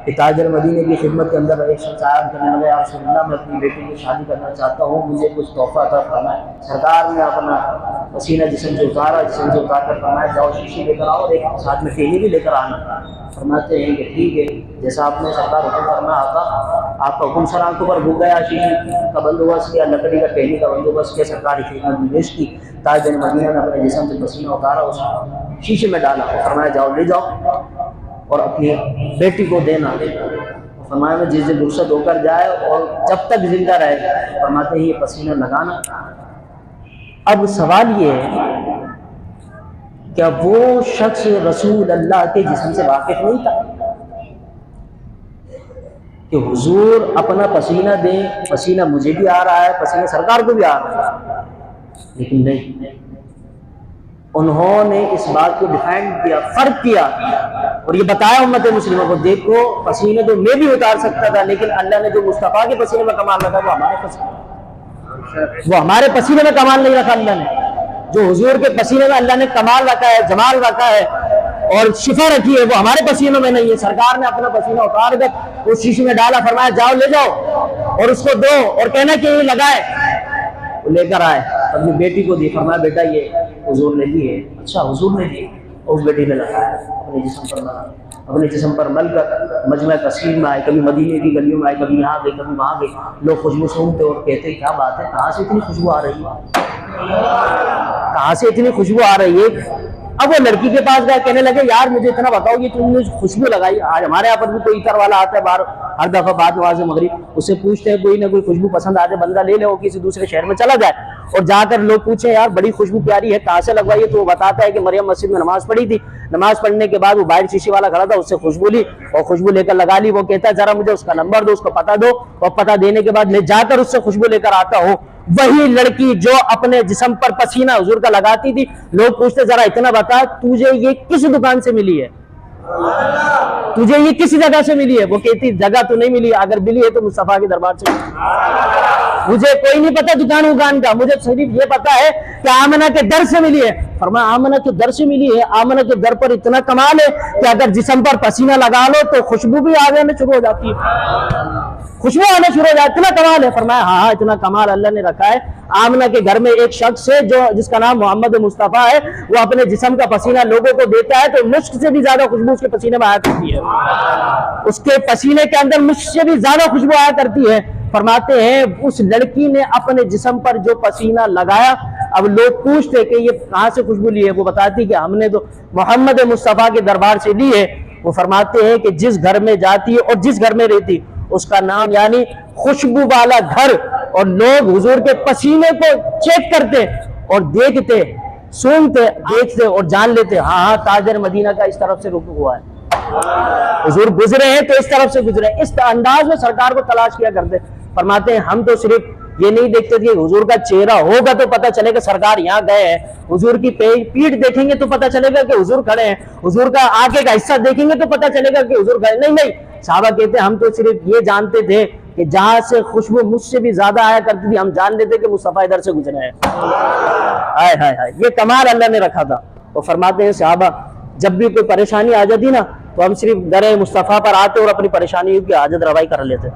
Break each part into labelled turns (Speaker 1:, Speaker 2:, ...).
Speaker 1: कि ताजर मदीने की खिदमत के अंदर एक शख्स आया करने लगा, या रसूलल्लाह मैं अपनी बेटी की शादी करना चाहता हूँ, मुझे कुछ तोहफा अता फरमाए। सरकार ने अपना पसीना जिस्म से उतारा, जिस्म से उतार कर फरमाया जाओ शीशी लेकर आओ और एक साथ में थैली भी लेकर आना। फरमाते हैं कि ठीक है, जैसा आपने सरकार हुक्म फरमाया आता, आपका हुक्म सर आंखों पर भूग गया, शीशी का बंदोबस्त किया, लकड़ी का थैली का बंदोबस्त किया, सरकारी खिदमत में पेश की। ताजर मदीना ने अपने जिस्म से पसीना उतारा, उस शीशे में डाला और फरमाया जाओ ले जाओ और अपनी बेटी को देना। फरमाया में जिस दिन रुखसत होकर जाए और जब तक जिंदा रहे, फरमाते हैं ये पसीना लगाना। अब सवाल ये है, क्या वो शख्स रसूल अल्लाह के जिस्म से वाकिफ नहीं था कि हुजूर अपना पसीना दे, पसीना मुझे भी आ रहा है, पसीना सरकार को भी आ रहा है, लेकिन नहीं, उन्होंने इस बात को डिफाइन किया, फर्क किया और ये बताया उम्मत मुस्लिमों को, देखो पसीने तो मैं भी उतार सकता था, लेकिन अल्लाह ने जो मुस्तफ़ा के पसीने में कमाल रखा वो हमारे पसीने में कमाल नहीं रखा। अल्लाह ने जो हुजूर के पसीने में अल्लाह ने कमाल रखा है, जमाल रखा है और शिफा रखी है, वो हमारे पसीनों में नहीं है। सरकार ने अपना पसीना उतार कर उस शीशी में डाला, फरमाया जाओ ले जाओ और उसको दो और कहना कि ये लगाए। वो लेकर आए, अपनी बेटी को दी, फरमाया बेटा ये हुजूर ने दी है। अच्छा हुजूर ने दी, और उस बेटी ने लगाया, अपने जिस्म पर लगा, अपने जिस्म पर मल कर मजमा कसीर में आए, कभी मदीने की गलियों में आए, कभी यहाँ गई कभी वहाँ गई। लोग खुशबू सूंघते और कहते क्या बात है, कहाँ से इतनी खुशबू आ रही है, कहाँ से इतनी खुशबू आ रही है। अब वो लड़की के पास गए, कहने लगे यार मुझे इतना बताओ कि तुमने खुशबू लगाई। आज हमारे यहाँ पर भी कोई इतर वाला आता है बाहर हर दफा बाद नमाज मगरिब, उससे पूछते हैं कोई ना कोई खुशबू पसंद आ जाए, बंदा ले ले, वो किसी दूसरे शहर में चला जाए और जाकर लोग पूछे यार बड़ी खुशबू प्यारी है, कहाँ से लगवाई है, तो वो बताता है कि मरियम मस्जिद में नमाज पढ़ी थी, नमाज पढ़ने के बाद वो बाहर शीशी वाला खड़ा था, उससे खुशबू ली और खुशबू लेकर लगा ली। वो कहता है जरा मुझे उसका नंबर दो, उसको पता दो, और पता देने के बाद ले जाकर उससे खुशबू लेकर आता हूँ। वही लड़की जो अपने जिस्म पर पसीना हुजूर का लगाती थी, लोग पूछते जरा इतना बता तुझे ये किस दुकान से मिली है, तुझे ये किसी जगह से मिली है। वो कहती जगह तो नहीं मिली, अगर मिली है तो मुस्तफा के दरबार से। मुझे कोई नहीं पता दुकान उकान का, मुझे सिर्फ ये पता है कि आमना के दर से मिली है। फरमाया आमना के दर से मिली है, आमना के दर पर इतना कमाल है कि अगर जिस्म पर पसीना लगा लो तो खुशबू भी आने शुरू हो जाती है, खुशबू आना शुरू हो जाती, इतना कमाल है। फरमाया हाँ इतना कमाल अल्लाह ने रखा है। आमना के घर में एक शख्स है जो जिसका नाम मोहम्मद मुस्तफ़ा है, वो अपने जिस्म का पसीना लोगों को देता है तो मुश्क से भी ज्यादा खुशबू उसके पसीने में आया करती है, उसके पसीने के अंदर मुश्क से भी ज्यादा खुशबू आया करती है। फरमाते हैं उस लड़की ने अपने जिस्म पर जो पसीना लगाया, अब लोग पूछते कि ये कहाँ से खुशबू ली है, वो बताती कि हमने तो मोहम्मद मुस्तफ़ा के दरबार से ली है। वो फरमाते हैं कि जिस घर में जाती है और जिस घर में रहती उसका नाम यानी खुशबू वाला घर, और लोग हुजूर के पसीने को चेक करते और देखते, सूंघते, देखते और जान लेते हाँ हाँ ताजर मदीना का इस तरफ से रुक हुआ है, हुजूर गुजरे हैं तो इस तरफ से गुजरे। इस अंदाज में सरकार को तलाश किया करते। फरमाते हैं हम तो सिर्फ ये नहीं देखते थे हुजूर का चेहरा होगा तो पता चलेगा सरकार यहाँ गए हैं, हुजूर की पीठ देखेंगे तो पता चलेगा कि हुजूर खड़े हैं, हुजूर का आगे का हिस्सा देखेंगे तो पता चलेगा कि हुजूर खड़े। नहीं नहीं, साहबा कहते हम तो सिर्फ ये जानते थे कि जहां से खुशबू मुझसे भी ज्यादा आया करती थी, हम जान लेते कि मुस्तफा इधर से गुजरे हैं। हाय हाय हाय, ये कमाल अल्लाह ने रखा था। वो फरमाते हैं साहबा जब भी कोई परेशानी आ जाती ना तो हम सिर्फ दरे मुस्तफा पर आते और अपनी परेशानी की हाजत रवाई कर लेते।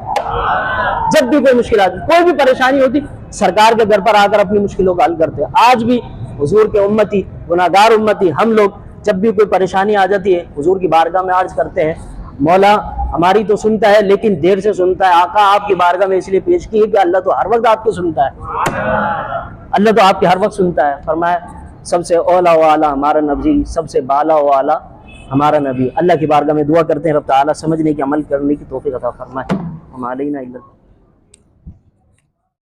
Speaker 1: जब भी कोई मुश्किल आती, कोई भी परेशानी होती, सरकार के दर पर आकर अपनी मुश्किलों का हल करते। आज भी हुजूर के उम्मती, गुनाहगार उम्मती हम लोग जब भी कोई परेशानी आ जाती है हुजूर की बारगाह में अर्ज करते हैं, मौला हमारी तो सुनता है लेकिन देर से सुनता है, आका आपकी बारगाह में इसलिए पेश की है कि अल्लाह तो हर वक्त आपकी सुनता है, अल्लाह तो आपकी हर वक्त सुनता है। फरमाया सबसे औला वाला हमारा नबी, सबसे बाला वाला हमारा नबी। अल्लाह की बारगाह में दुआ करते हैं रब ताला समझने की, अमल करने की तौफीक अता फरमाए। हम अलैना इल्ला